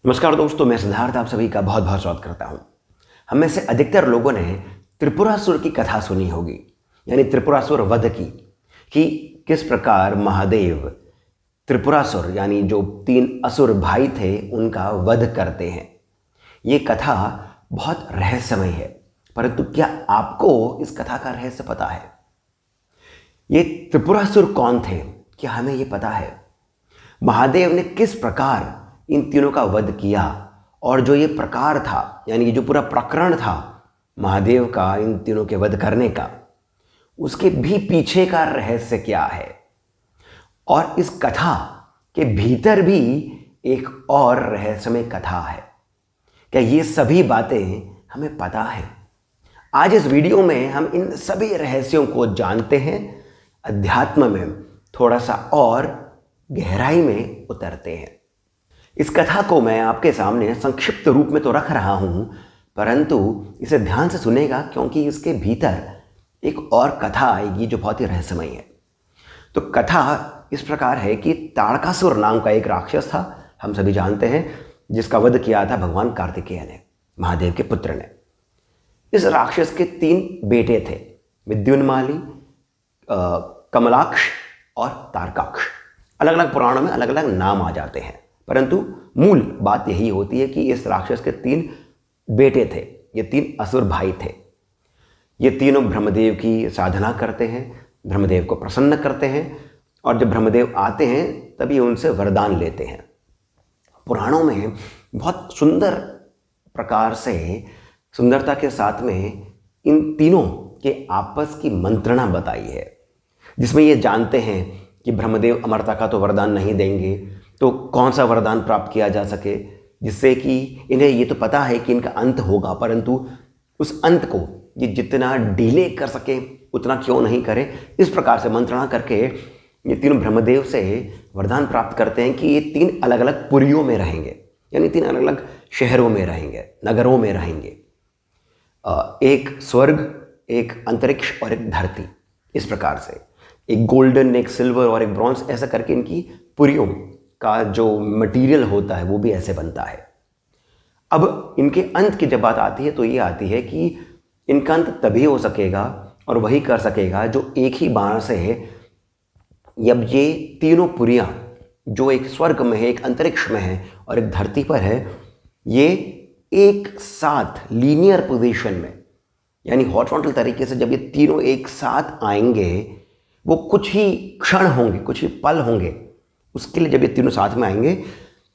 नमस्कार दोस्तों, मैं सिद्धार्थ आप सभी का बहुत बहुत स्वागत करता हूं। हम में से अधिकतर लोगों ने त्रिपुरासुर की कथा सुनी होगी, यानी त्रिपुरासुर वध की, कि किस प्रकार महादेव त्रिपुरासुर यानी जो 3 असुर भाई थे उनका वध करते हैं। ये कथा बहुत रहस्यमय है, परंतु क्या आपको इस कथा का रहस्य पता है? ये त्रिपुरासुर कौन थे, क्या हमें ये पता है? महादेव ने किस प्रकार इन तीनों का वध किया, और जो ये प्रकार था यानी जो पूरा प्रकरण था महादेव का इन तीनों के वध करने का, उसके भी पीछे का रहस्य क्या है? और इस कथा के भीतर भी एक और रहस्यमय कथा है। क्या ये सभी बातें हमें पता है? आज इस वीडियो में हम इन सभी रहस्यों को जानते हैं, अध्यात्म में थोड़ा सा और गहराई में उतरते हैं। इस कथा को मैं आपके सामने संक्षिप्त रूप में तो रख रहा हूं, परंतु इसे ध्यान से सुनेगा, क्योंकि इसके भीतर एक और कथा आएगी जो बहुत ही रहस्यमय है। तो कथा इस प्रकार है कि ताड़कासुर नाम का एक राक्षस था, हम सभी जानते हैं, जिसका वध किया था भगवान कार्तिकेय ने, महादेव के पुत्र ने। इस राक्षस के 3 बेटे थे, विद्युन्माली, कमलाक्ष और तारकाक्ष। अलग अलग पुराणों में अलग अलग नाम आ जाते हैं, परंतु मूल बात यही होती है कि इस राक्षस के 3 बेटे थे, ये 3 असुर भाई थे। ये तीनों ब्रह्मदेव की साधना करते हैं, ब्रह्मदेव को प्रसन्न करते हैं, और जब ब्रह्मदेव आते हैं तभी उनसे वरदान लेते हैं। पुराणों में बहुत सुंदर प्रकार से, सुंदरता के साथ में इन तीनों के आपस की मंत्रणा बताई है, जिसमें ये जानते हैं कि ब्रह्मदेव अमरता का तो वरदान नहीं देंगे, तो कौन सा वरदान प्राप्त किया जा सके जिससे कि इन्हें ये तो पता है कि इनका अंत होगा, परंतु उस अंत को ये जितना डिले कर सके उतना क्यों नहीं करे। इस प्रकार से मंत्रणा करके ये तीनों ब्रह्मदेव से वरदान प्राप्त करते हैं कि ये 3 अलग अलग पुरियों में रहेंगे, यानी 3 अलग अलग शहरों में रहेंगे, नगरों में रहेंगे। एक स्वर्ग, एक अंतरिक्ष और एक धरती। इस प्रकार से एक गोल्डन, एक सिल्वर और एक ब्रॉन्ज, ऐसा करके इनकी पुरियों का जो मटेरियल होता है वो भी ऐसे बनता है। अब इनके अंत की जब बात आती है तो ये आती है कि इनका अंत तभी हो सकेगा और वही कर सकेगा जो एक ही बाण से, जब ये तीनों पुरियां जो एक स्वर्ग में है, एक अंतरिक्ष में है और एक धरती पर है, ये एक साथ लीनियर पोजीशन में, यानी हॉरिजॉन्टल तरीके से जब ये तीनों एक साथ आएंगे, वो कुछ ही क्षण होंगे, कुछ ही पल होंगे, उसके लिए जब ये तीनों साथ में आएंगे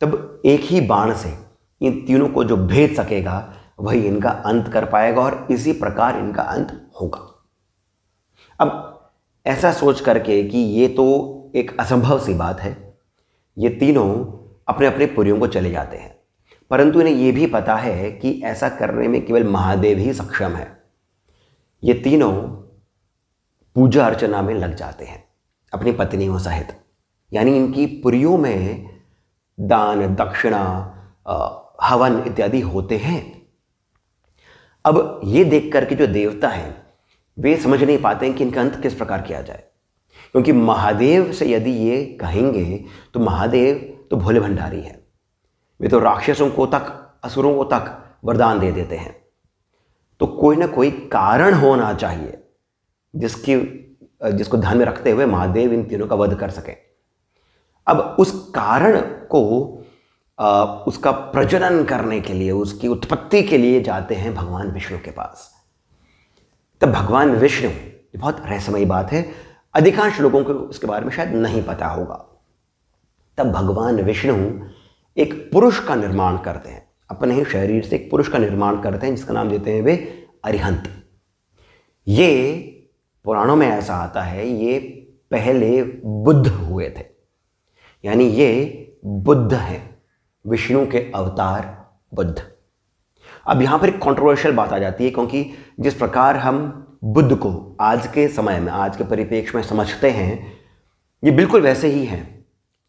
तब एक ही बाण से इन तीनों को जो भेद सकेगा वही इनका अंत कर पाएगा, और इसी प्रकार इनका अंत होगा। अब ऐसा सोच करके कि ये तो एक असंभव सी बात है, ये तीनों अपने अपने पुरियों को चले जाते हैं, परंतु इन्हें ये भी पता है कि ऐसा करने में केवल महादेव ही सक्षम है। ये तीनों पूजा अर्चना में लग जाते हैं अपनी पत्नियों सहित, यानी इनकी पुरियों में दान, दक्षिणा, हवन इत्यादि होते हैं। अब ये देख करके जो देवता हैं वे समझ नहीं पाते हैं कि इनका अंत किस प्रकार किया जाए, क्योंकि महादेव से यदि ये कहेंगे तो महादेव तो भोले भंडारी हैं, वे तो राक्षसों को तक, असुरों को तक वरदान दे देते हैं। तो कोई ना कोई कारण होना चाहिए जिसको ध्यान में रखते हुए महादेव इन तीनों का वध कर सकें। अब उस कारण को उसका प्रजनन करने के लिए, उसकी उत्पत्ति के लिए जाते हैं भगवान विष्णु के पास। तब भगवान विष्णु, ये बहुत रहस्यमयी बात है, अधिकांश लोगों को इसके बारे में शायद नहीं पता होगा। तब भगवान विष्णु एक पुरुष का निर्माण करते हैं, अपने ही शरीर से एक पुरुष का निर्माण करते हैं, जिसका नाम देते हैं वे अरिहंत। ये पुराणों में ऐसा आता है, ये पहले बुद्ध हुए थे, यानी ये बुद्ध हैं, विष्णु के अवतार बुद्ध। अब यहां पर एक कंट्रोवर्शियल बात आ जाती है, क्योंकि जिस प्रकार हम बुद्ध को आज के समय में, आज के परिप्रेक्ष्य में समझते हैं, ये बिल्कुल वैसे ही हैं,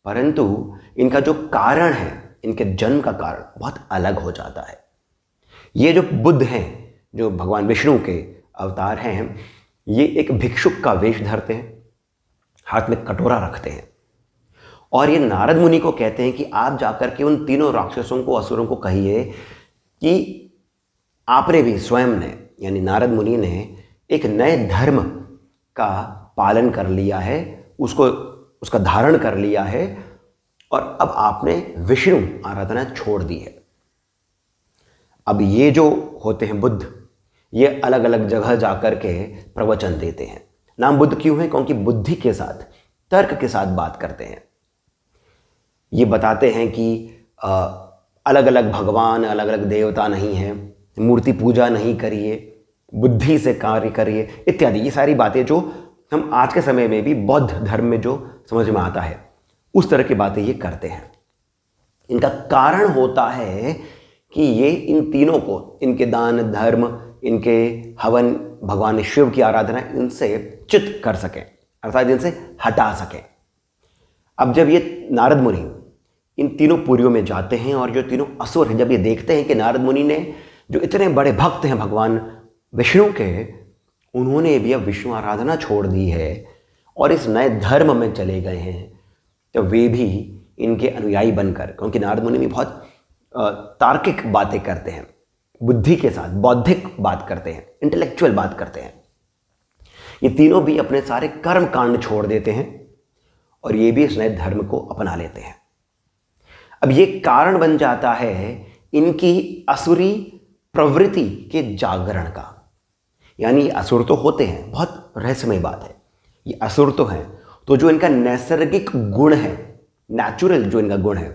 परंतु इनका जो कारण है, इनके जन्म का कारण बहुत अलग हो जाता है। ये जो बुद्ध हैं, जो भगवान विष्णु के अवतार हैं, ये एक भिक्षुक का वेश धरते हैं, हाथ में कटोरा रखते हैं और ये नारद मुनि को कहते हैं कि आप जाकर के उन तीनों राक्षसों को, असुरों को कहिए कि आपने भी स्वयं ने, यानी नारद मुनि ने एक नए धर्म का पालन कर लिया है, उसका धारण कर लिया है, और अब आपने विष्णु आराधना छोड़ दी है। अब ये जो होते हैं बुद्ध, ये अलग अलग जगह जाकर के प्रवचन देते हैं। नाम बुद्ध क्यों है? क्योंकि बुद्धि के साथ, तर्क के साथ बात करते हैं। ये बताते हैं कि अलग अलग भगवान, अलग अलग देवता नहीं हैं, मूर्ति पूजा नहीं करिए, बुद्धि से कार्य करिए, इत्यादि। ये सारी बातें जो हम आज के समय में भी बौद्ध धर्म में जो समझ में आता है, उस तरह की बातें ये करते हैं। इनका कारण होता है कि ये इन तीनों को, इनके दान धर्म, इनके हवन, भगवान शिव की आराधना, इनसे चित कर सकें, अर्थात इनसे हटा सकें। अब जब ये नारद मुनि इन तीनों पुरियों में जाते हैं और जो तीनों असुर हैं, जब ये देखते हैं कि नारद मुनि ने, जो इतने बड़े भक्त हैं भगवान विष्णु के, उन्होंने भी अब विष्णु आराधना छोड़ दी है और इस नए धर्म में चले गए हैं, तो वे भी इनके अनुयायी बनकर, क्योंकि नारद मुनि भी बहुत तार्किक बातें करते हैं, बुद्धि के साथ बौद्धिक बात करते हैं, इंटेलेक्चुअल बात करते हैं, ये तीनों भी अपने सारे कर्म कांड छोड़ देते हैं और ये भी इस नए धर्म को अपना लेते हैं। अब ये कारण बन जाता है इनकी असुरी प्रवृत्ति के जागरण का। यानी असुर तो होते हैं, बहुत रहस्यमय बात है, ये असुर तो हैं, तो जो इनका नैसर्गिक गुण है, नेचुरल जो इनका गुण है,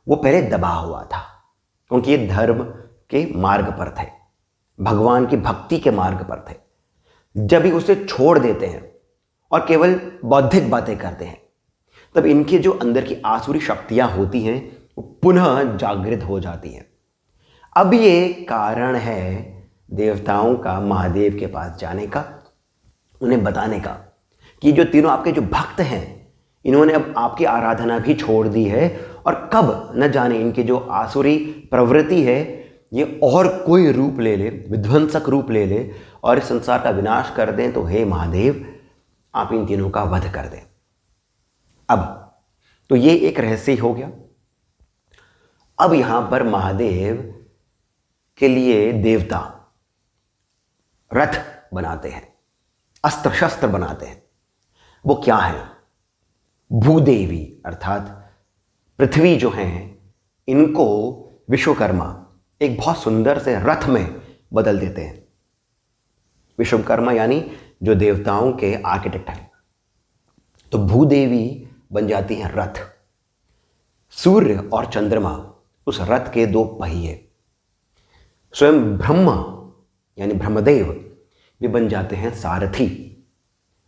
वो पहले दबा हुआ था, क्योंकि ये धर्म के मार्ग पर थे, भगवान की भक्ति के मार्ग पर थे। जब ही उसे छोड़ देते हैं और केवल बौद्धिक बातें करते हैं, तब इनके जो अंदर की आसुरी शक्तियां होती हैं वो पुनः जागृत हो जाती हैं। अब ये कारण है देवताओं का महादेव के पास जाने का, उन्हें बताने का कि जो तीनों आपके जो भक्त हैं, इन्होंने अब आपकी आराधना भी छोड़ दी है और कब न जाने इनकी जो आसुरी प्रवृत्ति है ये और कोई रूप ले ले, विध्वंसक रूप ले ले और इस संसार का विनाश कर दें। तो हे महादेव, आप इन तीनों का वध कर दें। अब तो ये एक रहस्य ही हो गया। अब यहां पर महादेव के लिए देवता रथ बनाते हैं, अस्त्र शस्त्र बनाते हैं। वो क्या है? भूदेवी अर्थात पृथ्वी जो हैं, इनको विश्वकर्मा एक बहुत सुंदर से रथ में बदल देते हैं। विश्वकर्मा यानी जो देवताओं के आर्किटेक्ट हैं, तो भूदेवी बन जाती हैं रथ। सूर्य और चंद्रमा उस रथ के दो पहिए। स्वयं ब्रह्मा यानी ब्रह्मदेव वे बन जाते हैं सारथी।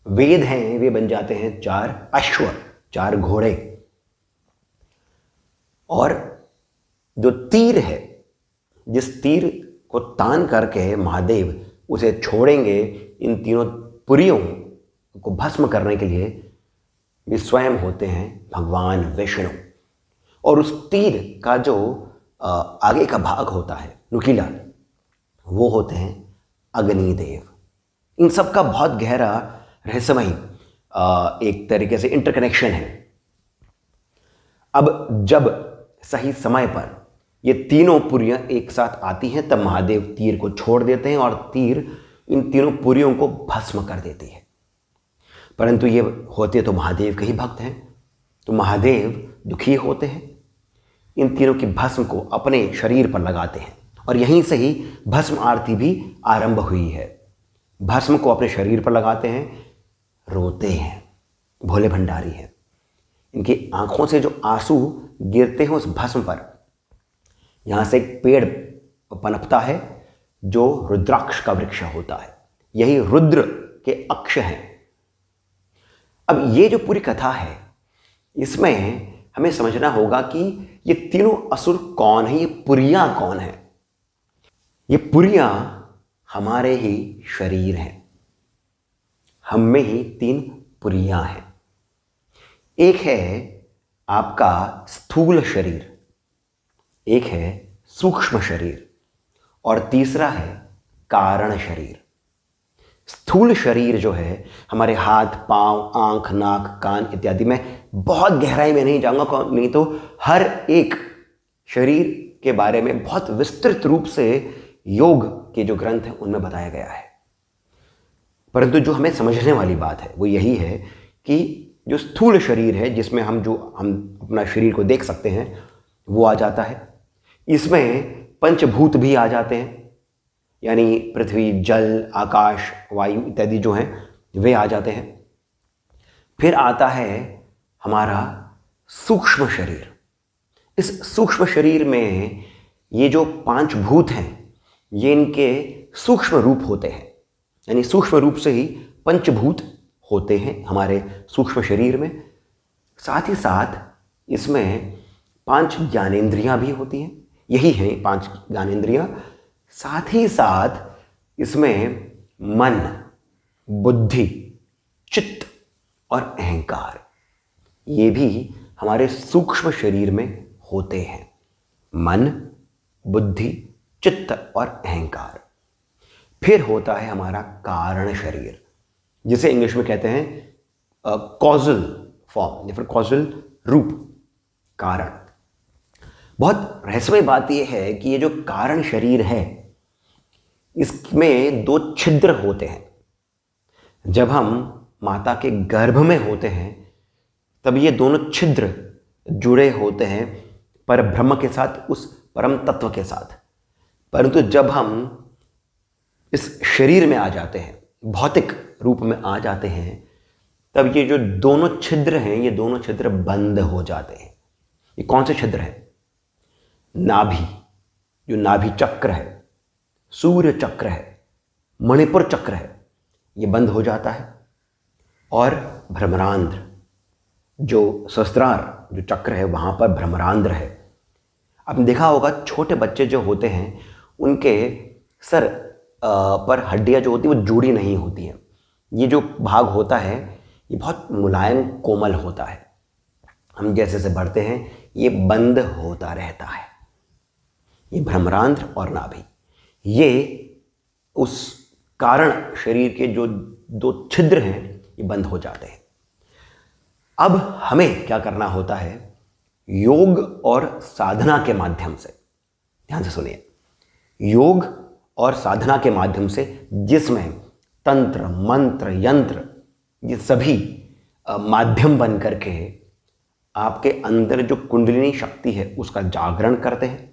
वेद हैं, वे बन जाते हैं 4 अश्व, 4 घोड़े। और जो तीर है, जिस तीर को तान करके महादेव उसे छोड़ेंगे इन तीनों पुरियों को भस्म करने के लिए, वे स्वयं होते हैं भगवान विष्णु। और उस तीर का जो आगे का भाग होता है नुकीला, वो होते हैं अग्निदेव। इन सब का बहुत गहरा रहस्यमय एक तरीके से इंटरकनेक्शन है। अब जब सही समय पर ये तीनों पुरियां एक साथ आती हैं, तब महादेव तीर को छोड़ देते हैं और तीर इन तीनों पुरियों को भस्म कर देती है। परंतु ये होते तो महादेव के ही भक्त हैं, तो महादेव दुखी होते हैं, इन तीनों की भस्म को अपने शरीर पर लगाते हैं। और यहीं से ही भस्म आरती भी आरंभ हुई है। भस्म को अपने शरीर पर लगाते हैं, रोते हैं, भोले भंडारी हैं। इनकी आंखों से जो आंसू गिरते हैं उस भस्म पर, यहां से एक पेड़ पनपता है जो रुद्राक्ष का वृक्ष होता है। यही रुद्र के अक्ष हैं। अब ये जो पूरी कथा है, इसमें हमें समझना होगा कि ये तीनों असुर कौन है, ये पुरियां कौन है। ये पुरियां हमारे ही शरीर हैं। हम में ही 3 पुरियां हैं। एक है आपका स्थूल शरीर, एक है सूक्ष्म शरीर और तीसरा है कारण शरीर। स्थूल शरीर जो है हमारे हाथ, पांव, आंख, नाक, कान इत्यादि में बहुत गहराई में नहीं जाऊंगा, नहीं तो हर एक शरीर के बारे में बहुत विस्तृत रूप से योग के जो ग्रंथ हैं उनमें बताया गया है। परंतु जो हमें समझने वाली बात है वो यही है कि जो स्थूल शरीर है, जिसमें हम अपना शरीर को देख सकते हैं, वो आ जाता है। इसमें पंचभूत भी आ जाते हैं, यानी पृथ्वी, जल, आकाश, वायु इत्यादि जो हैं वे आ जाते हैं। फिर आता है हमारा सूक्ष्म शरीर। इस सूक्ष्म शरीर में ये जो 5 भूत हैं ये इनके सूक्ष्म रूप होते हैं, यानी सूक्ष्म रूप से ही पंचभूत होते हैं हमारे सूक्ष्म शरीर में। साथ ही साथ इसमें 5 ज्ञानेंद्रियां भी होती हैं, यही हैं 5 ज्ञानेंद्रियां। साथ ही साथ इसमें मन, बुद्धि, चित्त और अहंकार ये भी हमारे सूक्ष्म शरीर में होते हैं। मन, बुद्धि, चित्त और अहंकार। फिर होता है हमारा कारण शरीर, जिसे इंग्लिश में कहते हैं कॉजल फॉर्म या फिर कॉजल रूप, कारण। बहुत रहस्यमय बात यह है कि ये जो कारण शरीर है इसमें 2 छिद्र होते हैं। जब हम माता के गर्भ में होते हैं तब ये दोनों छिद्र जुड़े होते हैं परब्रह्म के साथ, उस परम तत्व के साथ। परंतु जब हम इस शरीर में आ जाते हैं, भौतिक रूप में आ जाते हैं, तब ये जो दोनों छिद्र हैं ये दोनों छिद्र बंद हो जाते हैं। ये कौन से छिद्र हैं? नाभि, जो नाभि चक्र है, सूर्य चक्र है, मणिपुर चक्र है, ये बंद हो जाता है। और भ्रमरांध्र, जो सहस्त्रार जो चक्र है वहाँ पर भ्रमरांध्र है। आपने देखा होगा छोटे बच्चे जो होते हैं उनके सर पर हड्डियाँ जो होती हैं वो जुड़ी नहीं होती हैं। ये जो भाग होता है ये बहुत मुलायम, कोमल होता है। हम जैसे जैसे बढ़ते हैं ये बंद होता रहता है। ये भ्रमरांध्र और नाभि, ये उस कारण शरीर के जो 2 छिद्र हैं ये बंद हो जाते हैं। अब हमें क्या करना होता है? योग और साधना के माध्यम से, ध्यान से सुनिए, योग और साधना के माध्यम से, जिसमें तंत्र, मंत्र, यंत्र ये सभी माध्यम बन करके आपके अंदर जो कुंडलिनी शक्ति है उसका जागरण करते हैं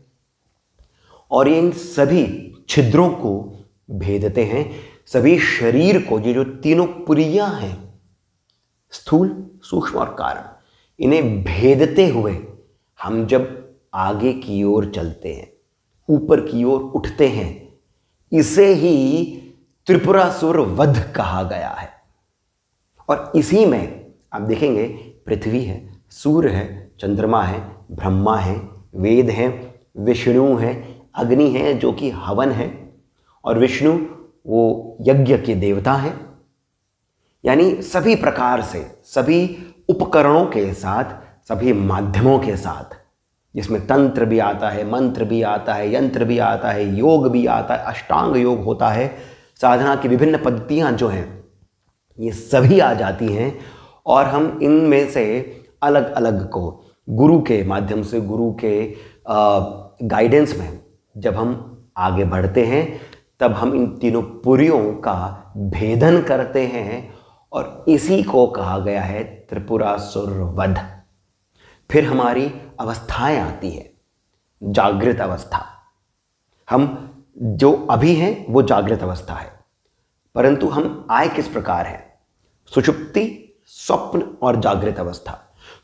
और इन सभी छिद्रों को भेदते हैं। सभी शरीर को, ये जो तीनों पुरियां हैं, स्थूल, सूक्ष्म और कारण, इन्हें भेदते हुए हम जब आगे की ओर चलते हैं, ऊपर की ओर उठते हैं, इसे ही त्रिपुरासुर वध कहा गया है। और इसी में आप देखेंगे पृथ्वी है, सूर्य है, चंद्रमा है, ब्रह्मा है, वेद हैं, विष्णु है, अग्नि है जो कि हवन है, और विष्णु वो यज्ञ के देवता हैं। यानी सभी प्रकार से, सभी उपकरणों के साथ, सभी माध्यमों के साथ, जिसमें तंत्र भी आता है, मंत्र भी आता है, यंत्र भी आता है, योग भी आता है, अष्टांग योग होता है, साधना की विभिन्न पद्धतियां जो हैं ये सभी आ जाती हैं। और हम इनमें से अलग अलग को गुरु के माध्यम से, गुरु के गाइडेंस में जब हम आगे बढ़ते हैं तब हम इन तीनों पुरियों का भेदन करते हैं और इसी को कहा गया है त्रिपुरासुर वध। फिर हमारी अवस्थाएं आती है, जागृत अवस्था। हम जो अभी हैं वो जागृत अवस्था है, परंतु हम आए किस प्रकार हैं? सुषुप्ति, स्वप्न और जागृत अवस्था।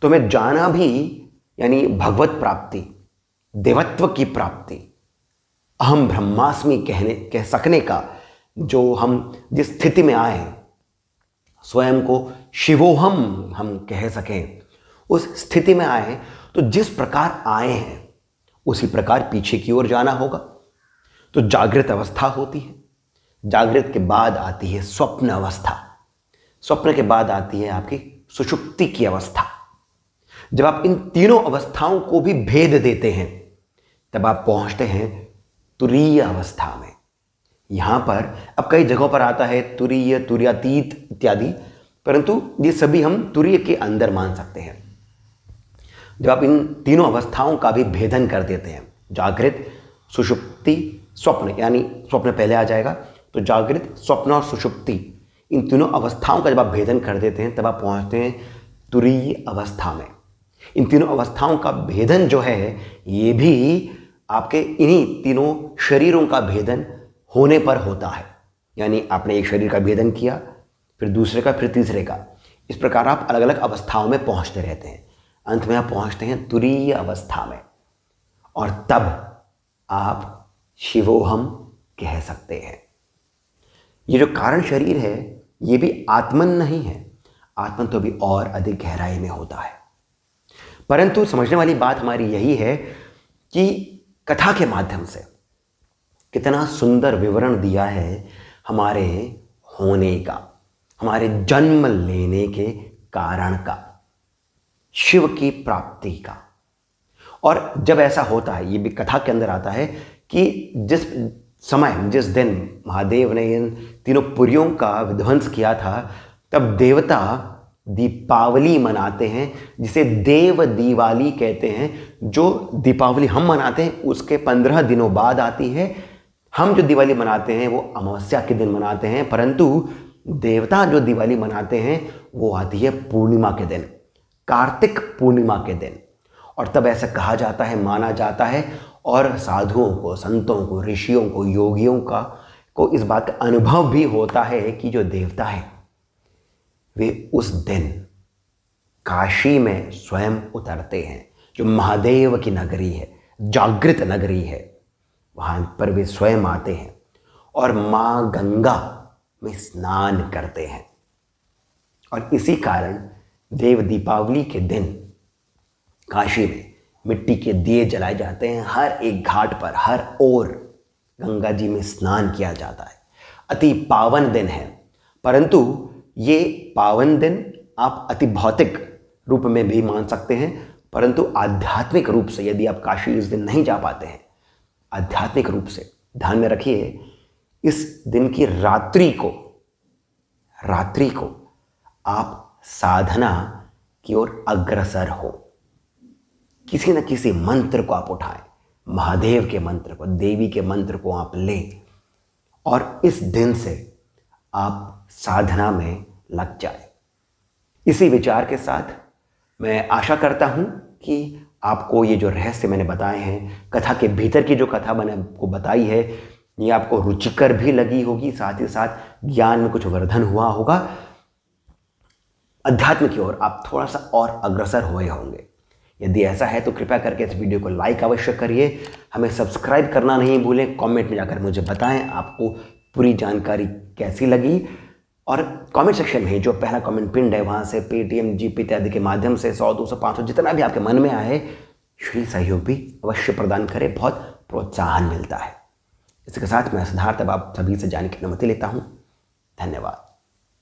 तो हमें जाना भी, यानी भगवत प्राप्ति, देवत्व की प्राप्ति, अहम ब्रह्मास्मि कह सकने का, जो हम जिस स्थिति में आए हैं, स्वयं को शिवोहम हम कह सकें, उस स्थिति में आए हैं। तो जिस प्रकार आए हैं उसी प्रकार पीछे की ओर जाना होगा। तो जागृत अवस्था होती है, जागृत के बाद आती है स्वप्न अवस्था, स्वप्न के बाद आती है आपकी सुषुप्ति की अवस्था। जब आप इन तीनों अवस्थाओं को भी भेद देते हैं तब आप पहुंचते हैं तुरीय अवस्था में। यहां पर अब कई जगहों पर आता है तुरीय, तुर्यातीत इत्यादि, परंतु ये सभी हम तुरीय के अंदर मान सकते हैं। जब आप इन तीनों अवस्थाओं का भी भेदन कर देते हैं, जागृत, सुषुप्ति, स्वप्न, यानी स्वप्न पहले आ जाएगा, तो जागृत, स्वप्न और सुषुप्ति, इन तीनों अवस्थाओं का जब आप भेदन कर देते हैं तब आप पहुंचते हैं तुरीय अवस्था में। इन तीनों अवस्थाओं का भेदन जो है ये भी आपके इन्हीं तीनों शरीरों का भेदन होने पर होता है। यानी आपने एक शरीर का भेदन किया, फिर दूसरे का, फिर तीसरे का, इस प्रकार आप अलग अलग अवस्थाओं में पहुंचते रहते हैं। अंत में आप पहुंचते हैं तुरीय अवस्था में, और तब आप शिवोहम कह सकते हैं। ये जो कारण शरीर है ये भी आत्मन नहीं है, आत्मन तो भी और अधिक गहराई में होता है। परंतु समझने वाली बात हमारी यही है कि कथा के माध्यम से कितना सुंदर विवरण दिया है हमारे होने का, हमारे जन्म लेने के कारण का, शिव की प्राप्ति का। और जब ऐसा होता है, ये भी कथा के अंदर आता है कि जिस समय, जिस दिन महादेव ने इन तीनों पुरियों का विध्वंस किया था, तब देवता दीपावली मनाते हैं, जिसे देव दिवाली कहते हैं। जो दीपावली हम मनाते हैं उसके 15 दिनों बाद आती है। हम जो दिवाली मनाते हैं वो अमावस्या के दिन मनाते हैं, परंतु देवता जो दिवाली मनाते हैं वो आती है पूर्णिमा के दिन, कार्तिक पूर्णिमा के दिन। और तब ऐसा कहा जाता है, माना जाता है, और साधुओं को, संतों को, ऋषियों को, योगियों को इस बात का अनुभव भी होता है कि जो देवता है वे उस दिन काशी में स्वयं उतरते हैं, जो महादेव की नगरी है, जागृत नगरी है, वहां पर वे स्वयं आते हैं और मां गंगा में स्नान करते हैं। और इसी कारण देव दीपावली के दिन काशी में मिट्टी के दिए जलाए जाते हैं। हर एक घाट पर, हर ओर गंगा जी में स्नान किया जाता है। अति पावन दिन है, परंतु ये पावन दिन आप अति भौतिक रूप में भी मान सकते हैं, परंतु आध्यात्मिक रूप से यदि आप काशी इस दिन नहीं जा पाते हैं, आध्यात्मिक रूप से ध्यान में रखिए, इस दिन की रात्रि को आप साधना की ओर अग्रसर हो। किसी न किसी मंत्र को आप उठाएं, महादेव के मंत्र को, देवी के मंत्र को आप लें, और इस दिन से आप साधना में लग जाए। इसी विचार के साथ मैं आशा करता हूं कि आपको ये जो रहस्य मैंने बताए हैं, कथा के भीतर की जो कथा मैंने आपको बताई है, ये आपको रुचिकर भी लगी होगी, साथ ही साथ ज्ञान में कुछ वर्धन हुआ होगा, अध्यात्म की ओर आप थोड़ा सा और अग्रसर हुए होंगे। यदि ऐसा है तो कृपया करके इस वीडियो को लाइक अवश्य करिए, हमें सब्सक्राइब करना नहीं भूलें, कमेंट में जाकर मुझे बताएं आपको पूरी जानकारी कैसी लगी, और कमेंट सेक्शन में जो पहला कमेंट पिंड है वहाँ से पेटीएम, जीपे इत्यादि के माध्यम से 100, 200, 500 जितना भी आपके मन में आए श्री सहयोग भी अवश्य प्रदान करें, बहुत प्रोत्साहन मिलता है। इसके साथ मैं सिद्धार्थ अब आप सभी से जाने की अनुमति लेता हूँ। धन्यवाद।